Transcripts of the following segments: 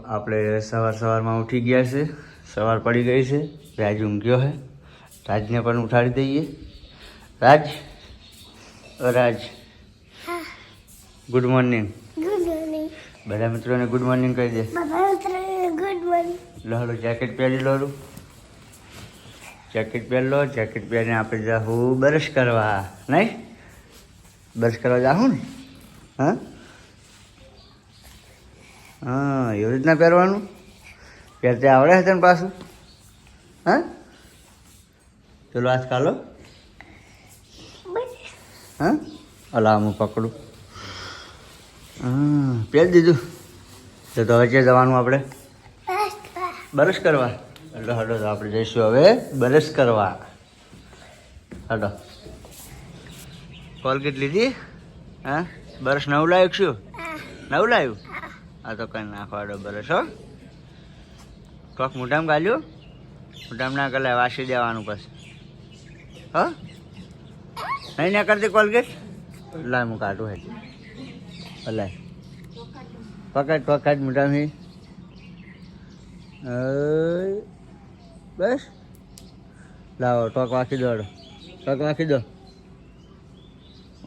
આપણે સવારમાં ઉઠી ગયા છે, સવાર પડી ગઈ છે, રાજ ઊંઘ્યો છે, રાજને પણ ઉઠાડી દઈએ. Raj, Raj, good morning. બધા મિત્રોને ગુડ મોર્નિંગ કહી દે. Good morning. લો જેકેટ પહેરી લો. જેકેટ પહેરી લો. જેકેટ પહેરીને આપણે જાઉં બ્રશ કરવા. નહીં બ્રશ કરવા જાઉં ને? હા હા, એવી રીતના પહેરવાનું? પહેરતે આવડે છે તને પાછું? હા, ચલો આજ કાલો. હા, અલા હું પકડું. હા, પહેરી દીધું. તો હવે ક્યાં જવાનું આપણે? બ્રશ કરવા. એટલે હડો તો આપણે જઈશું હવે બ્રશ કરવા. હડો. કોલગેટ લીધી? હા, બ્રશ નવું લાવ્યું શું? નવું લાવ્યું? હા તો કઈ નાખો હડો બ્રશ. હો કોક મોઢામાં ગાલ્યું? મોઢામાં ના ગલાય, વાસી દેવાનું પછી. હો નહીં ના કરતી કોલગેટ? લાય હું કાઢું હે. લાય પકડ મોઢામાં. બસ લાવો ટોક વાંખી દો. ટોક વાંખી દો.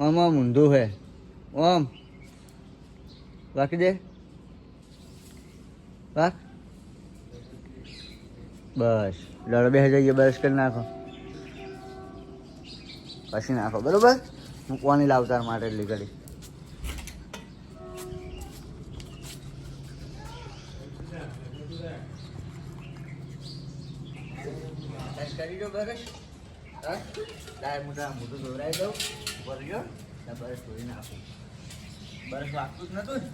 આમ ઊંધું હે. આમ વાંખી દે. વાહ, બસ લડો બે જઈએ. બ્રશ કરી નાખો પછી નાખો. બરોબર, મૂકવાની લાવતાર માટે એટલી ઘડી. કરી દો બ્રશ. ડાય મોઢું દોરાઈ દઉં. ભરજો બ્રશ ધોઈ નાખું. બ્રશ વાગતું જ નતું ને?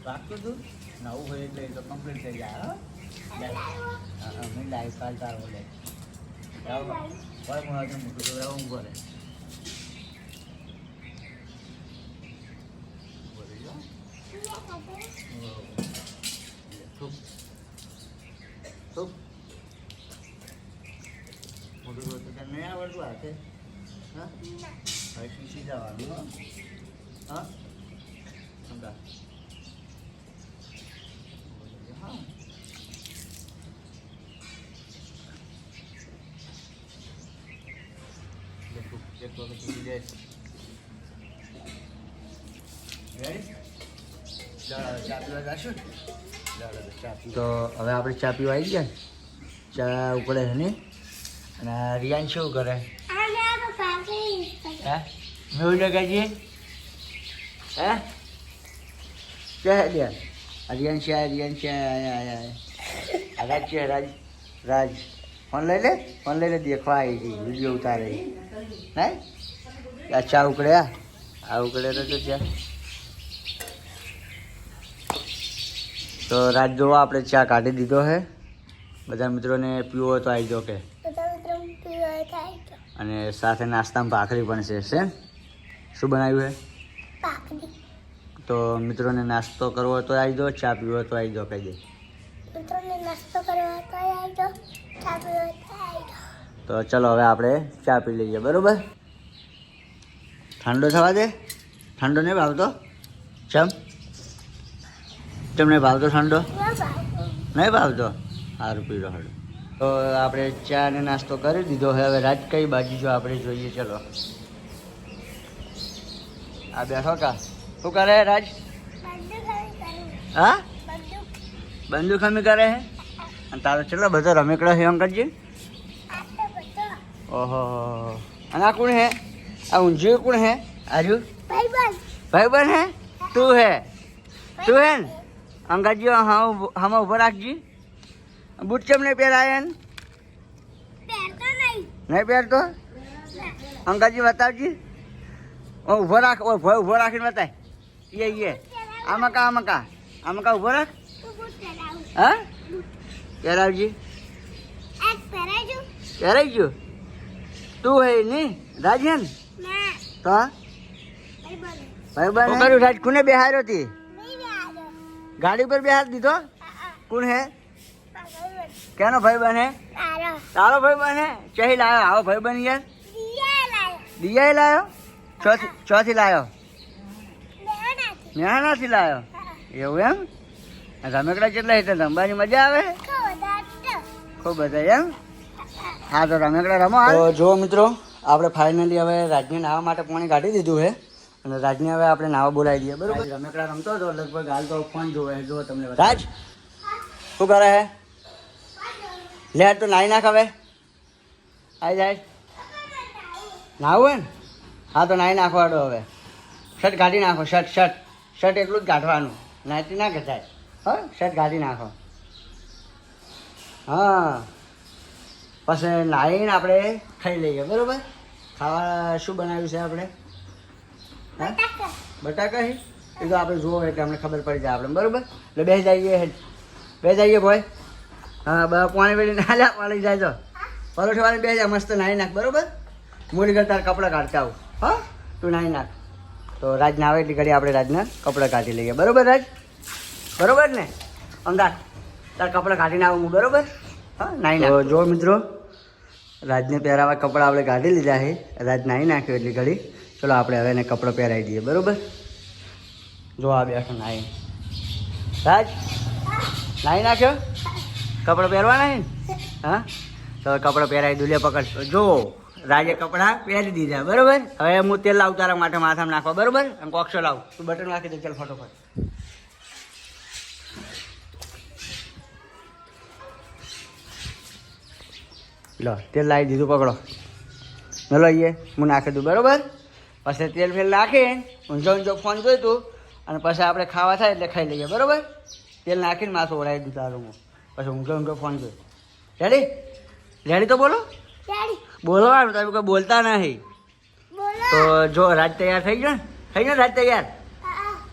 વાગતું હતું નવું હોય એટલે તો કમ્પ્લીટ થઈ જાય. મેં લાઈફ કાલ તારો લે મોટું દોરાવું પડે. મોટું દોરતું નહીં આવડતું હાથે? હા, હવે શીખી જવાનું. હા સમજા. તો હવે આપણે ચા પીવા આવી ગયા. ચા ઉકળે છે ને? અને રિયાન શું કરે? હે મેં લગાજીએ? હે क्या है रियान राज છે રાજ ફોન લઈ લે દેખવા આવી ગઈ. વિડીયો ઉતારે નહીં? આ ચા ઉકળે. આ ઉકળે તો ચા. તો રાજ જોવા આપણે ચા કાઢી દીધો છે. બધા મિત્રોને પીવો હોય તો આવી જાઓ કે. અને સાથે નાસ્તામાં ભાખરી પણ છે. શું બનાવ્યું છે? તો મિત્રોને નાસ્તો કરવો હોય તો આવી જાઓ, ચા પીવો હોય તો આવી જાઓ. કહી દે મિત્રોને નાસ્તો કરવો હોય તો આવી જાઓ, ચા પીવો હોય તો આવી જાઓ. તો ચલો હવે આપણે ચા પી લઈએ. બરોબર, ઠંડો થવા દે. ઠંડો નહીં ભાવતો? ચમ નહીં ભાવતો ઠંડો? નહીં ભાવતો? સારું પી લો. હડો તો આપણે ચા ને નાસ્તો કરી દીધો. હવે રાત કઈ બાજુ જો આપણે જોઈએ. ચલો આ બેઠો કા શું કરે રાજ? હા, બંદૂક ખમી કરે હે. અને તારો ચલો બધો રમેકડો છે એમ કરજે. ઓહો, અને આ કોણ હે? આ ઊંઝું કોણ હે? આજુ ભાઈબંધ હે? તું હે ને? અંગાજી હમ ઉભો રાખજી. બૂટ ચમ નહીં પહેરાય ને? નહીં પહેરતો? અંગાજી બતાવજી. ઉભો રાખ. ઉભો રાખીને બતાય. ये આમાં કા ઉભો રાખ. હા પહેરાવજી. પહેરાઈ ગયો? તું હે નહીં રાજ હે ને? તો ભાઈ કર્યું રાજ કોને બેહાર્યો હતી? ગાડી પર બેહાર દીધો? કોણ હે? કેનો ભાઈ બન હે? તારો ભાઈ બન હે? ચહી લાયો આવો ભાઈ બન યાર? દિયા લાયો? ચોથી લાયો? મેહાણાથી લાયો? એવું એમ? રમકડા કેટલા એટલે રમવાની મજા આવે ખૂબ બધા એમ. હા તો રમકડા રમો. તો જો મિત્રો આપણે ફાઇનલી હવે રાજને નાહવા માટે પાણી કાઢી દીધું છે અને રાજને હવે આપણે નાહવા બોલાવી દઈએ બરોબર. રમકડા રમતો હતો લગભગ હાલ તો ફોન જોવે જો તમને રાજ શું કરે હે લે તો નાહી નાખ હવે આવી જાય નાહવું હે ને. હા તો નાહી નાખવાડો હવે શર્ટ કાઢી નાખો શર્ટ એટલું જ કાઢવાનું નાહતી ના કચાય. હા શર્ટ કાઢી નાખો. હા પછી નાહીને આપણે ખાઈ લઈએ બરાબર. ખાવા શું બનાવ્યું છે આપણે? હા બટાકા છે એ તો આપણે જોવો એટલે અમને ખબર પડી જાય આપણે બરાબર. એટલે બે જઈએ ભાઈ. હા પાણી વેળી ના લ્યા પાણી જાય તો પરોઠા વાળી બે જાય મસ્ત નાહી નાખ બરાબર. મૂડી કર તાર કપડાં કાઢતા આવું. હા તું નાહી નાખ. તો રાજ ના આવે એટલી ઘડી આપણે રાજના કપડાં કાઢી લઈએ બરાબર. રાજ બરાબર ને અમદાવાદ તાર કપડાં કાઢીને આવું હું બરાબર. હા નાહી નાખ. જો મિત્રો રાજને પહેરાવા કપડાં આપણે કાઢી લીધા છે. રાજ નાહી નાખ્યો એટલી ઘડી. ચલો આપણે હવે એને કપડાં પહેરાવી દઈએ બરાબર. જો આ બેઠો નાહી. રાજ નાહી નાખ્યો કપડાં પહેરવાના છે ને. હા તો કપડાં પહેરાવી દુલે પકડ. જો રાજે કપડાં પહેરી દીધા બરાબર. હવે હું તેલ લાવું તારા માટે માથામાં નાખવા બરાબર. અને કોક્ષો લાવું તું બટન નાખી દે ચાલ ફટોફટ. લો તેલ લાવી દીધું પકડો. મેલો આવીએ હું નાખી દઉં બરાબર. પછી તેલ ફેલ નાખી ઊંઝો ફોન જોઈ તું અને પછી આપણે ખાવા થાય એટલે ખાઈ લઈએ બરાબર. તેલ નાખીને માથું ઓળાવી દીધું તારું હું પછી ઊંઝો ફોન જોઈ. રેડી તો બોલો બોલવાનું તમે કોઈ બોલતા નહીં. તો જો રાજ તૈયાર થઈ ગયો ને રાજ તૈયાર.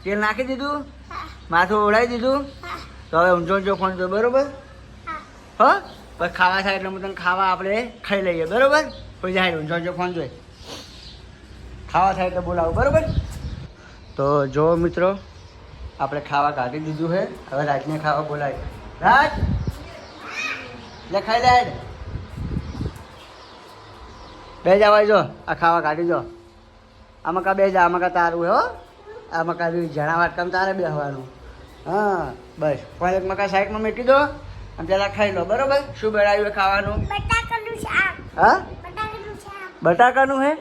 તેલ નાખી દીધું માથું ઓળાવી દીધું. તો હવે ઊંઝો ફોન જોઈ બરાબર. હા પછી ખાવા થાય એટલે હું તને ખાવા આપણે ખાઈ લઈએ બરાબર. કોઈ જાય ઊંઝો ફોન જોઈ ખાવા થાય તો બોલાવું બરાબર. તો જો મિત્રો આપણે ખાવા કાઢી દીધું છે. હવે રાજને ખાવા બોલાવી. રાજ લે ખાઈ લે બે જવાય. જો આ ખાવા કાઢી દો. આમાં કા બે જા આમાં કા તારું હો. આમાં કા જણા વાટકામ તારે બેસવાનું. હા બસ પણ એક મકા સાઈડમાં મૂકી દો અને પેલા ખાઈ લો બરાબર. શું બનાવ્યું ખાવાનું? હા બટાકાનું હે.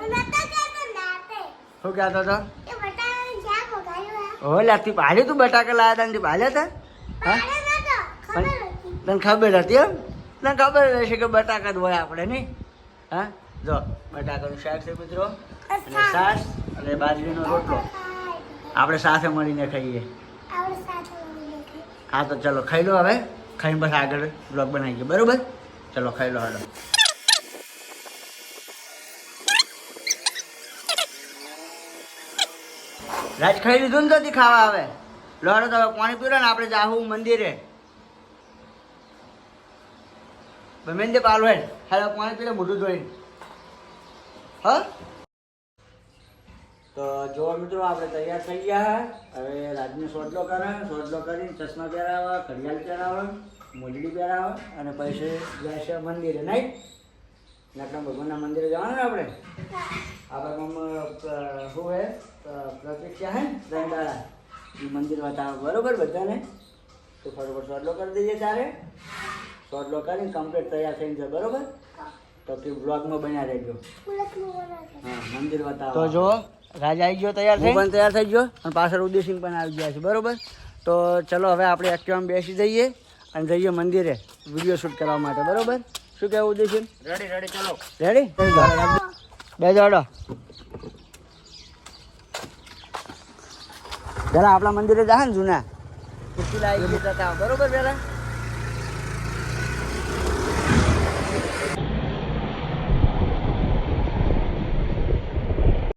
શું કહેતો હતો? હો લાગતી ભાલે તું બટાકા લાવ્યા હતા ભાલ્યા હતા. હા તને ખબર હતી એમ. તને ખબર રહેશે કે બટાકા જ હોય આપણે નહીં. હા જો બટાકાનું શાક છે મિત્રો અને છાશ અને બાજરીનો રોટલો આપણે સાથે મળીને ખાઈએ. હા તો ચલો ખાઈ લો હવે. ખાઈને બસ આગળ બ્લોગ બનાવીએ બરાબર. ચલો ખાઈ લો હાલો. રાજ ખાઈ લીધું ને તો ખાવા આવે. લો હાલો તો હવે પાણી પીરો ને આપણે જાહું મંદિરે. મહેંદી પાલો હે હાલો પાણી પીને મોઢું ધોઈને. હા તો જો મિત્રો આપણે તૈયાર થઈ ગયા. હવે રાજને સોટલો કરીને ચશ્મા પહેરાવા ઘડિયાળ પહેરાવા મોજડી પહેરાવા અને પછી જાય છે મંદિરે નહીં. નકરા ભગવાનના મંદિરે જવાનું ને આપણે. આપણે શું હે પ્રતીક્ષા હે ને દંડાળા એ મંદિર બતાવે બરોબર બધાને. તો ફટોફટ સોટલો કરી દઈએ તારે. સોટલો કરીને કમ્પ્લીટ તૈયાર થઈને જાય બરોબર. તો તું બ્લોગમાં બન્યા રહેજો. હા મંદિર બતાવો. તો જો રાજ આવી ગયો તૈયાર થઈ પણ તૈયાર થઈ ગયો અને પાછળ ઉદયસિંહ પણ આવી ગયા છે બરોબર. તો ચલો હવે આપણે એક્ટિવામાં બેસી જઈએ અને જઈએ મંદિરે વિડીયો શૂટ કરવા માટે બરોબર. શું કહેવું ઉદયસિંહ? રેડી ચલો રેડી બે જોડો. પેલા આપણા મંદિરે જાય ને જૂના ખુરશી લાવી જતા બરોબર પેલા.